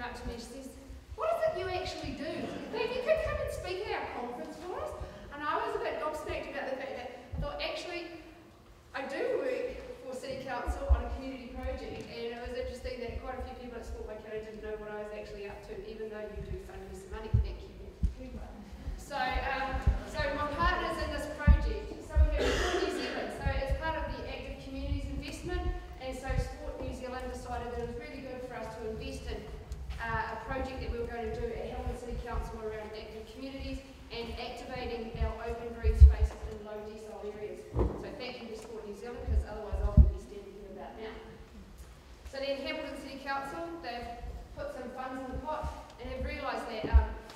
came up to me and she says, "What is it you actually do? Maybe you could come and speak at our conference for us." And I was a bit gobsmacked about the fact that I thought, actually, I do work for City Council on a community project, and it was interesting that quite a few people at Sport by Kiddo didn't know what I was actually up to, even though you do fund me some money. Thank you. So my partners in this project, so we have Sport New Zealand, so it's part of the Active Communities investment, and so Sport New Zealand decided that it was really good for us to invest in a project that we were going to do at Hamilton City Council around active communities and activating our open green spaces in low decile areas. So thank you to Sport New Zealand, because otherwise I wouldn't be standing here about now. So then Hamilton City Council, they've put some funds in the pot and have realised that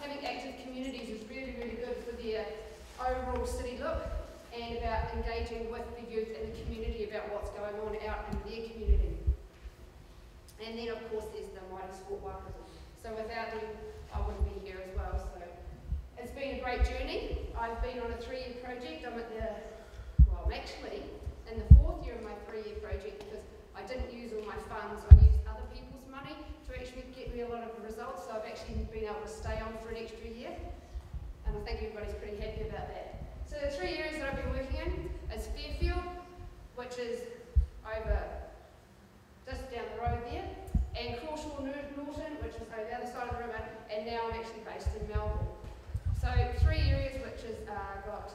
having active communities is really, really good for their overall city look and about engaging with the youth and the community about what's going on out in their community. And then of course there's the mighty sport workers. So without them, I wouldn't be here as well. So it's been a great journey. I've been on a 3-year project. I'm actually in the 4th year of my 3-year project, because I didn't use all my funds. I used other people's money to actually get me a lot of results. So I've actually been able to stay on for an extra year. And I think everybody's pretty happy about that. So the 3 areas that I've been working in is Fairfield, which is over just down the road there, and Crawshaw Norton, which is over the other side of the river, and now I'm actually based in Melbourne. So 3 areas which has got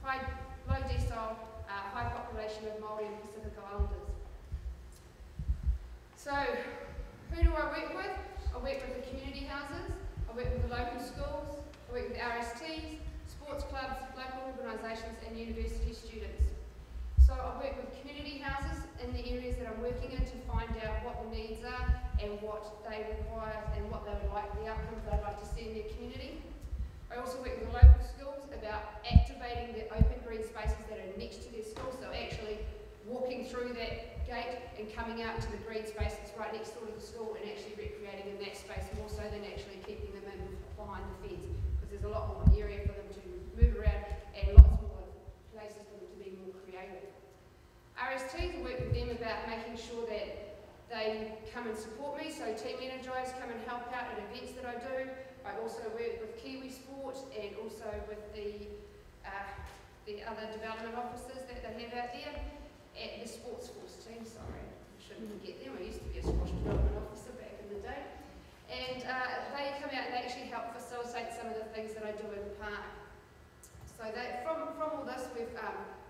low decile, high population of Māori and Pacific Islanders. So who do I work with? I work with the community houses, I work with the local schools, I work with RSTs, sports clubs, local organisations and university students. So I work with community houses in the areas that I'm working in to find out what the needs are and what they require and what they would like, the outcomes they'd like to see in their community. I also work with the local schools about activating the open green spaces that are next to their school, so actually walking through that gate and coming out to the green space that's right next door to the school and actually recreating in that space more so than actually keeping them in behind the fence, because there's a lot more area for them to move around and lots more places for them to be more creative. RSTs, I work with them about making sure that they come and support me, so team energise, come and help out at events that I do. I also work with Kiwi Sport and also with the other development officers that they have out there at the Sports Force team, sorry, I shouldn't forget them, I used to be a squash development officer back in the day. And they come out and they actually help facilitate some of the things that I do in the park. So from all this we've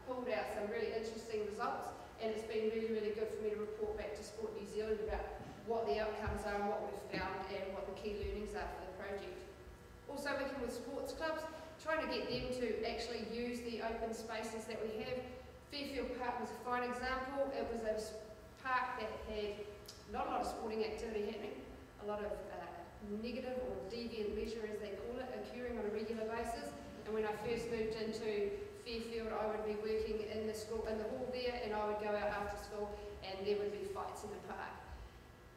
pulled out some really interesting results, and it's been really, really good for me to report back to Sport New Zealand about what the outcomes are and what we've found and what the key learnings are for the project. Also working with sports clubs, trying to get them to actually use the open spaces that we have. Fairfield Park was a fine example. It was a park that had not a lot of sporting activity happening, a lot of negative or deviant leisure as they call it, occurring on a regular basis. And when I first moved into Fairfield, I would be working in the school, in the hall there, and I would go out after school and there would be fights in the park.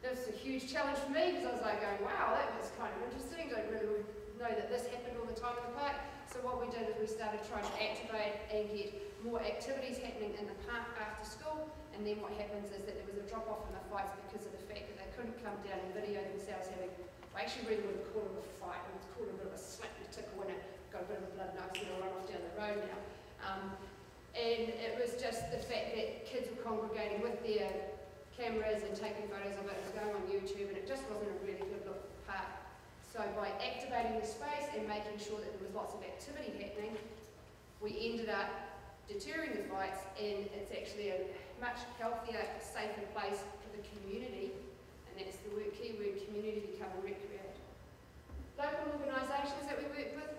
This was a huge challenge for me because I was like going, wow, that was kind of interesting. I don't really know that this happened all the time in the park. So what we did is we started trying to activate and get more activities happening in the park after school, and then what happens is that there was a drop off in the fights because of the fact that they couldn't come down and video themselves having, I actually really wouldn't call it a fight, it was called a bit of a slap and tickle, and it got a bit of a blood nose and run off down the road now. And it was just the fact that kids were congregating with their cameras and taking photos of it. It was going on YouTube, and it just wasn't a really good look park. So by activating the space and making sure that there was lots of activity happening, we ended up deterring the fights, and it's actually a much healthier, safer place for the community, and that's the key word, community, become and recreate. Local organisations that we work with,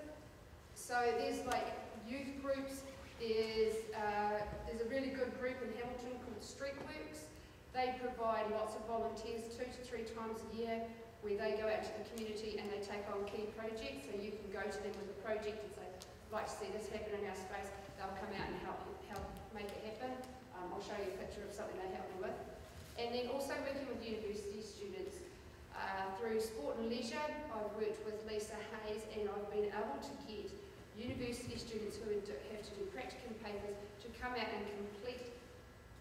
so there's like youth groups, there's a really good group in Hamilton called Streetworks. They provide lots of volunteers 2 to 3 times a year where they go out to the community and they take on key projects, so you can go to them with a project and say, I'd like to see this happen in our space. They'll come out and help make it happen. I'll show you a picture of something they help me with. And then also working with university students. Through Sport and Leisure, I've worked with Lisa Hayes, and I've been able to get university students who have to do practicum papers to come out and complete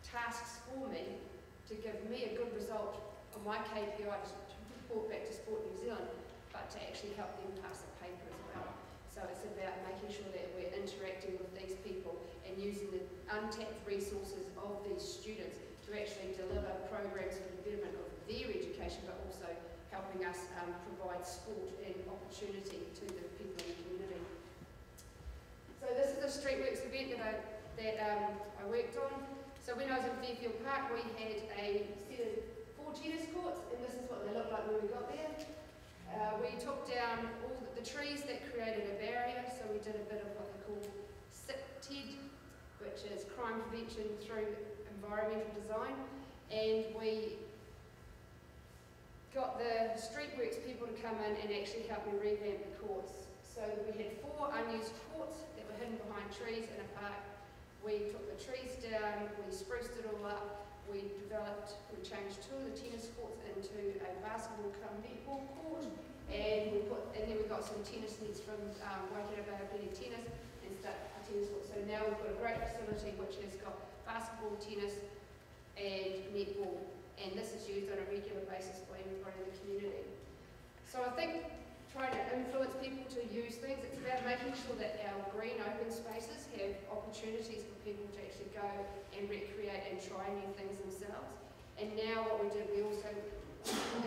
tasks for me to give me a good result on my KPI to report back to Sport New Zealand, but to actually help them pass a paper as well. So it's about making sure that we're interacting with these people and using the untapped resources of these students to actually deliver programs for the betterment of their education, but also helping us provide sport and opportunity to the people in the community. So this is a Streetworks event that I worked on. So when I was in Fairfield Park, we had a set of 4 tennis courts, and this is what they looked like when we got there. We took down all the trees that created a barrier, so we did a bit of what they call CITED, which is crime prevention through environmental design, and we got the Streetworks people to come in and actually help me revamp the courts. So we had 4 unused courts that were hidden behind trees in a park. We took the trees down, we spruced it all up, we changed 2 of the tennis courts into a basketball cum netball court, and then we got some tennis nets from Waikato Bay of Tennis and started a tennis court. So now we've got a great facility which has got basketball, tennis and netball, and this is used on a regular basis by everybody in the community. So I think trying to influence people to use things, it's about making sure that our green open spaces have opportunities for people to actually go and recreate and try new things themselves. And now what we did, we also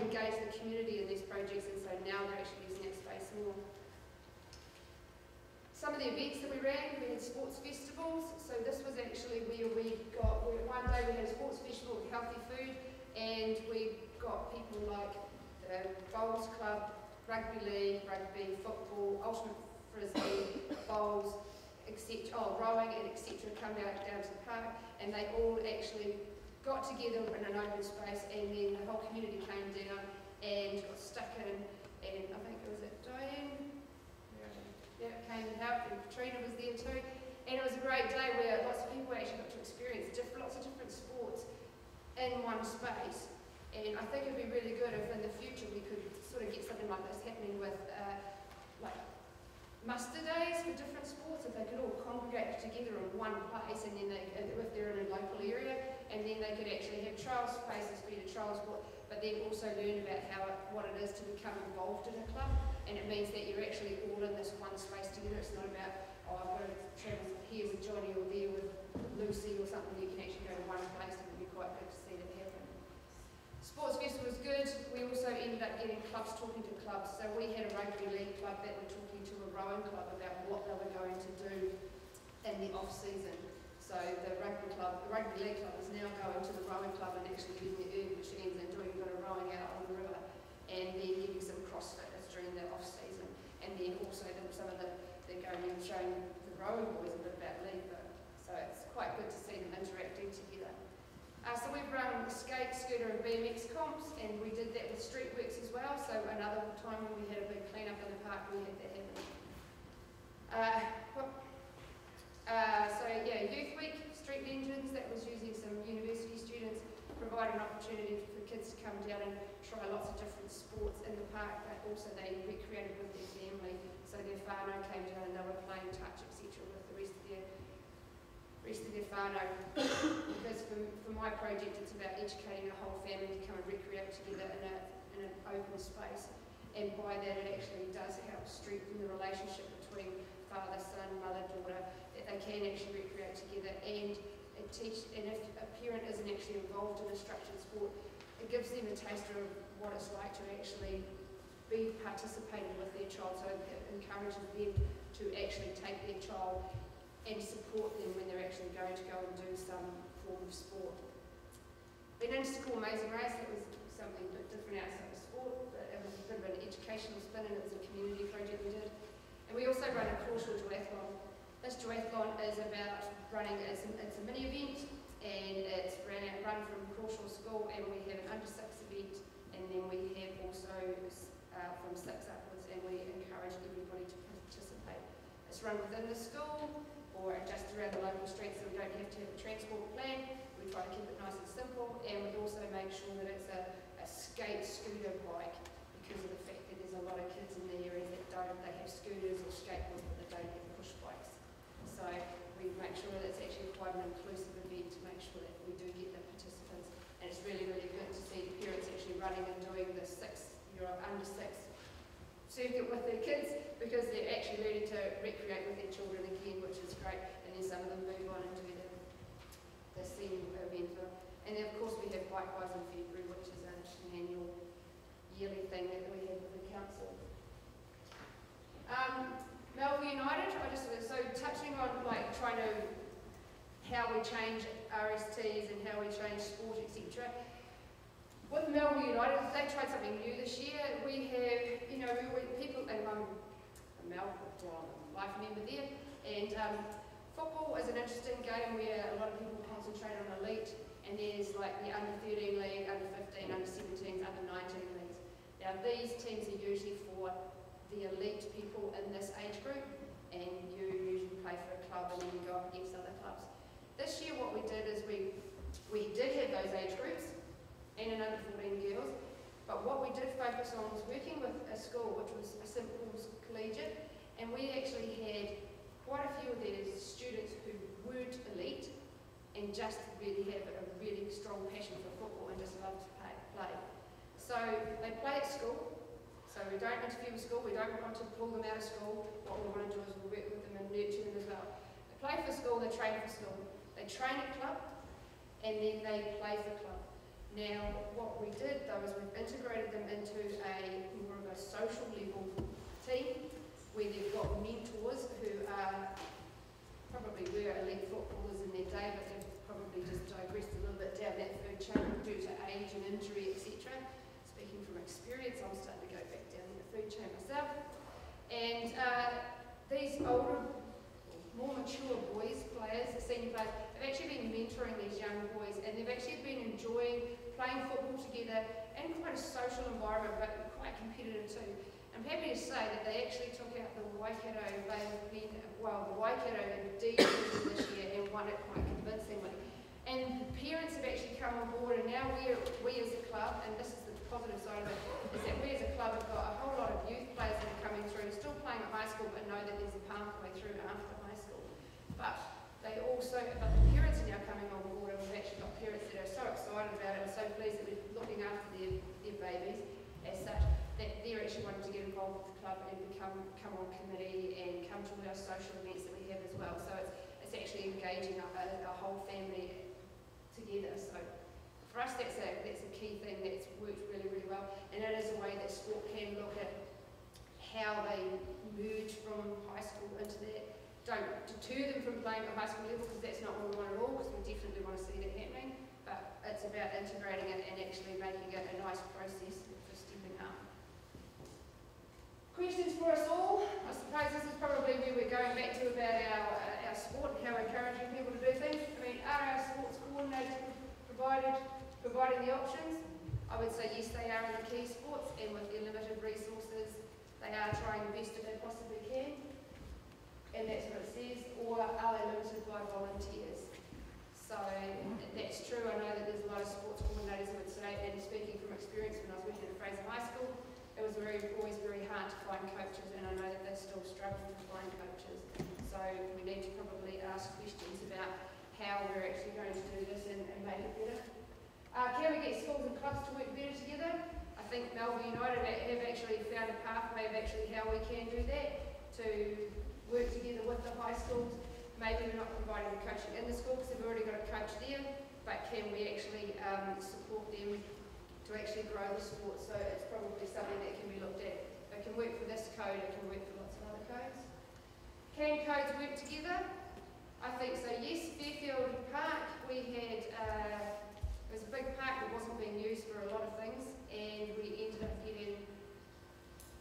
engaged the community in these projects, and so now they're actually using that space more. Some of the events that we ran, we had sports festivals. So this was actually where one day we had a sports festival with healthy food, and we got people like the Bowls Club, Rugby League, rugby, football, ultimate frisbee, bowls, etc., rowing and etc. come down to the park, and they all actually got together in an open space, and then the whole community came down and got stuck in, and I think it was Diane, yeah, came and helped, and Katrina was there too, and it was a great day where lots of people actually got to experience lots of different sports in one space. And I think it would be really good if in the future we could sort of get something like this happening with like muster days for different sports, if they could all congregate together in one place, and then if they're in a local area, and then they could actually have trial spaces for you to trial sport, but then also learn about what it is to become involved in a club. And it means that you're actually all in this one space together. It's not about, I've got to travel here with Johnny or there with Lucy or something. You can actually go to one place, and it would be quite good to see that happen. Sports Festival was good. We also ended up getting clubs talking to clubs. So we had a rugby league club that were talking to a rowing club about what they were going to do in the off-season. So the rugby league club is now going to the rowing club and actually using the erg machines and doing a bit of rowing out on the river, and then getting some crossfitters during the off-season. And then also they're going and showing the rowing boys a bit about league. So it's quite good to see them interacting together. So we've run skate, scooter and BMX comps, and we did that with Streetworks as well. So another time when we had a big clean up in the park, we had that happen. Youth Week, Street Legends, that was using some university students, provided an opportunity for kids to come down and try lots of different sports in the park, but also they recreated with their family. So their whānau came down and they were playing touch, etc. with the rest of their whānau. Because for my project, it's about educating a whole family to come and recreate together in an open space. And by that, it actually does help strengthen the relationship between father, son, mother, daughter, that they can actually recreate together, and if a parent isn't actually involved in a structured sport, it gives them a taste of what it's like to actually be participating with their child, so it encourages them to actually take their child and support them when they're actually going to go and do some form of sport. Been into school Amazing Race, that was something a bit different outside of sport, but it was a bit of an educational spin, and it was a community project we did. And we also run a crucial duathlon. This duathlon is about running, it's a mini event, and it's run from Crawshaw School, and we have an under 6 event, and then we have also from 6 upwards, and we encourage everybody to participate. It's run within the school, or just around the local streets, so we don't have to have a transport plan. We try to keep it nice and simple, and we also make sure that it's a skate scooter bike, because of the fact that there's a lot of kids in the area that they have scooters or skateboards, but they don't have push bikes. So we make sure that it's actually quite an inclusive event to make sure that we do get the participants. And it's really, really good to see the parents actually running and doing the 6 you're under 6 circuit with their kids, because they're actually learning to recreate with their children again, which is great. And then some of them move on and do the senior event. And then of course we have Bike-Wise in February, which is an annual yearly thing that we have with the council. Melbourne United, so touching on like trying to how we change RSTs and how we change sport, etc. With Melbourne United, they tried something new this year. We have, people, and I'm a Melbourne life member there, and football is an interesting game where a lot of people concentrate on elite, and there's like the under 13 league, under 15, under 17s, under 19 leagues. Now these teams are usually for the elite people in this age group, and you usually play for a club and then you go up against other clubs. This year what we did is we did have those age groups and an under 14 girls, but what we did focus on was working with a school which was a St Paul's Collegiate, and we actually had quite a few of their students who weren't elite and just really have a really strong passion for football and just love to play. So they play at school. So we don't interfere with school, we don't want to pull them out of school. What we want to do is we'll work with them and nurture them as well. They play for school, they train for school. They train at club, and then they play for club. Now, what we did though is we've integrated them into a more of a social level team, where they've got mentors who are probably were elite footballers in their day, but they've probably just digressed a little bit down that food chain due to age and injury, etc. Speaking from experience, I'm starting to go back down in the food chain myself. And these older, more mature boys, players, senior players, have actually been mentoring these young boys, and they've actually been enjoying playing football together in quite a social environment, but quite competitive too. I'm happy to say that they actually took out the Waikato D division this year and won it quite convincingly. And the parents have actually come on board, and now we as a club, and this is the positive side of it, is that we as a club have got a whole lot of youth players that are coming through, still playing at high school, but know that there's a pathway through after high school. But the parents are now coming on board, and we've actually got parents that are so excited about it and so pleased that we're looking after their babies as such, that they're actually wanting to get involved with the club and come on committee and come to our social events that we have as well. So it's actually engaging a whole family together. So for us, that's a key thing that's worked really, really well, and it is a way that sport can look at how they merge from high school into that. Don't deter them from playing at high school level, because that's not what we want at all, because we definitely want to see that happening, but it's about integrating it and actually making it a nice process for stepping up. Questions for us all? I suppose this is probably where we're going back to about our sport and how we're encouraging people to do things. I mean, are our sports coordinators providing the options? I would say yes, they are in the key sports, and with their limited resources, they are trying the best that they possibly can. And that's what it says, or are they limited by volunteers? So that's true. I know that there's a lot of sports coordinators who would say, and speaking from experience when I was working at Fraser High School, it was always very hard to find coaches, and I know that they're still struggling to find coaches. So we need to probably ask questions about how we're actually going to do this and make it better. Can we get schools and clubs to work better together? I think Melbourne United have actually found a pathway of actually how we can do that, to work together with the high schools. Maybe we're not providing the coaching in the school because they've already got a coach there, but can we actually support them to actually grow the sport? So it's probably something that can be looked at. It can work for this code, it can work for lots of other codes. Can codes work together? I think so, yes. Fairfield Park, we had, it was a big park that wasn't being used for a lot of things, and we ended up getting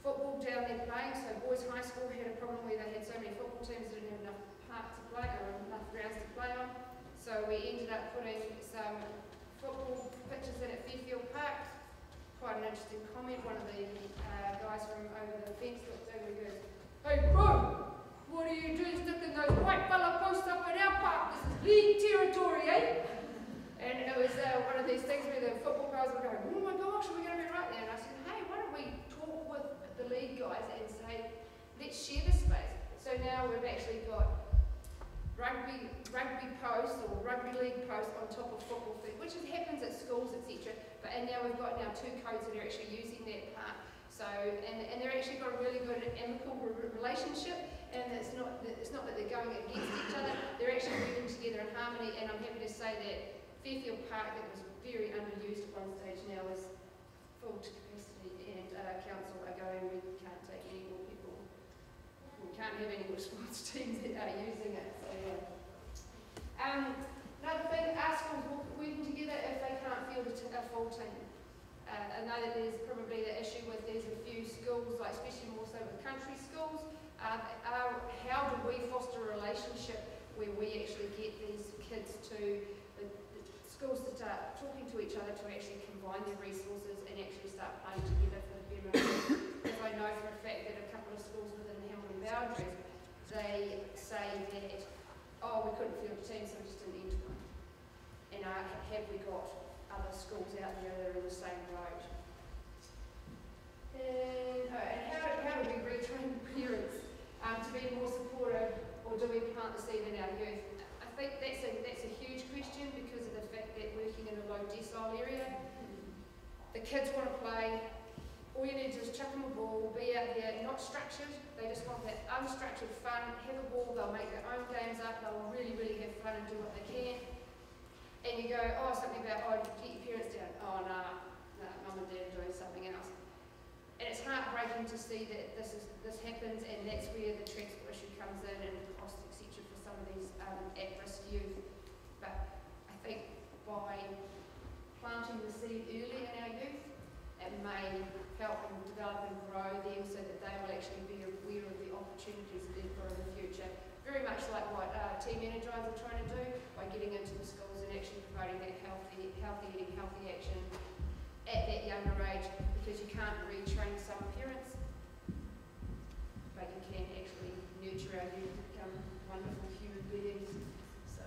football down there playing. So Boys High School had a problem where they had so many football teams that didn't have enough park to play, or enough grounds to play on. So we ended up putting some football pitches in at Fairfield Park. Quite an interesting comment. One of the guys from over the fence looked over and goes, "Hey bro, what are you doing sticking those white fella posts up in our park? This is league territory, eh?" And it was one of these things where the football guys were going, "Oh my gosh, are we going to be right there?" And I said, "Hey, why don't we talk with the league guys and say, let's share the space." So now we've actually got rugby posts or rugby league posts on top of football field, which happens at schools, etc. But and now we've got 2 codes that are actually using that part. So, and they're actually got a really good amicable relationship, and it's not that they're going against each other, they're actually working together in harmony, and I'm happy to say that Fairfield Park, that was very underused at one stage, now is full to capacity, and council are going, we can't take any more people, we can't have any more sports teams that are using it, so yeah. Another thing, our schools working together if they can't field a full team. I know that there's probably the issue with there's a few schools, like especially more so with country schools. How do we foster a relationship where we actually get these kids to the schools to start talking to each other to actually combine their resources and actually start playing together for the betterment? Because I know for a fact that a couple of schools within the Hamilton boundaries, they say that, oh, we couldn't field a team, so we just didn't enter one. And have we got other schools out there that are in the same road? And how do we retrain parents to be more supportive, or do we plant the seed in our youth? I think that's a huge question because of the fact that working in a low decile area, the kids want to play. All you need to do is chuck them a ball, be out there, not structured. They just want that unstructured fun, have a ball, they'll make their own games up, they'll really, really have fun and do what they can. And you go, oh, something about, oh, get your parents down. Oh, nah, mum and dad are doing something else. And it's heartbreaking to see that this happens, and that's where the transport issue comes in and the cost, etc. for some of these at-risk youth. But I think by planting the seed early in our youth, it may help them develop and grow them so that they will actually be aware of the opportunities that they've got in the future. Very much like what Team Energize are trying to do by getting into the schools and actually promoting that healthy eating, healthy action at that younger age, because you can't retrain some parents, but you can actually nurture our youth to become wonderful human beings. So,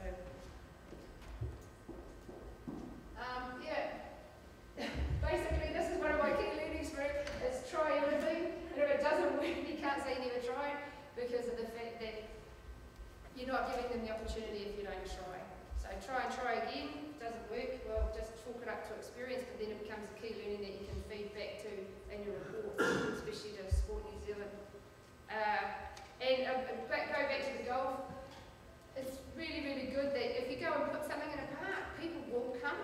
basically this is one of my key learnings for it, is try everything, and if it doesn't work, you can't say you never tried, because of the fact that you're not giving them the opportunity if you don't try. So try again, doesn't work, well, just chalk it up to experience, but then it becomes a key learning that you can feed back to in your reports, especially to Sport New Zealand. Go back to the golf, it's really, really good that if you go and put something in a park, people will come.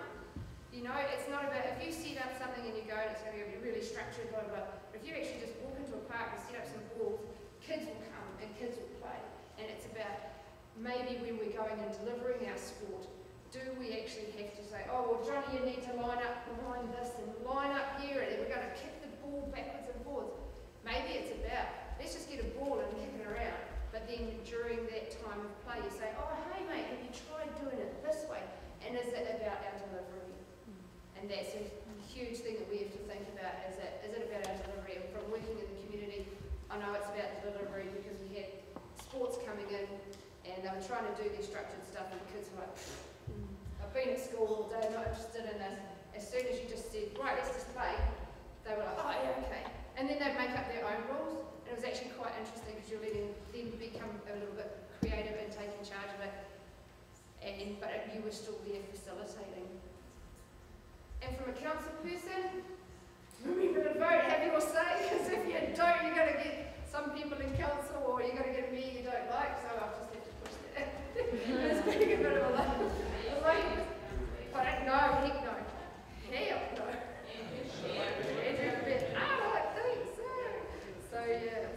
You know, it's not about, if you set up something and you go and it's going to be really structured, blah, blah, blah. If you actually just walk into a park and set up some balls, kids will come and kids will play. And it's about, maybe when we're going and delivering our sport, do we actually have to say, oh, well, Johnny, you need to line up behind this and line up here, and then we're going to kick the ball backwards and forwards. Maybe it's about, let's just get a ball and kick it around. But then during that time of play, you say, oh, hey, mate, have you tried doing it this way? And is it about our delivery? And that's a huge thing that we have to think about. Is it about our delivery? And from working in the community, I know it's about the delivery because we had sports coming in and they were trying to do their structured stuff and the kids were like, I've been at school all day, not interested in this. As soon as you just said, right, let's just play, they were like, oh yeah, okay. And then they'd make up their own rules, and it was actually quite interesting because you're letting them become a little bit creative and taking charge of it, but you were still there facilitating. And from a council person, remember to vote, have your say, because if you don't, you're going to get some people in council, or you're going to get me you don't like, so I'll just have to push that. It's being a bit of a laugh. But no, heck no. Hell no. I like things, so yeah.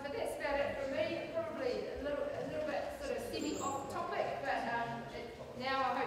But that's about it for me. Probably a little bit sort of semi-off topic, but now I hope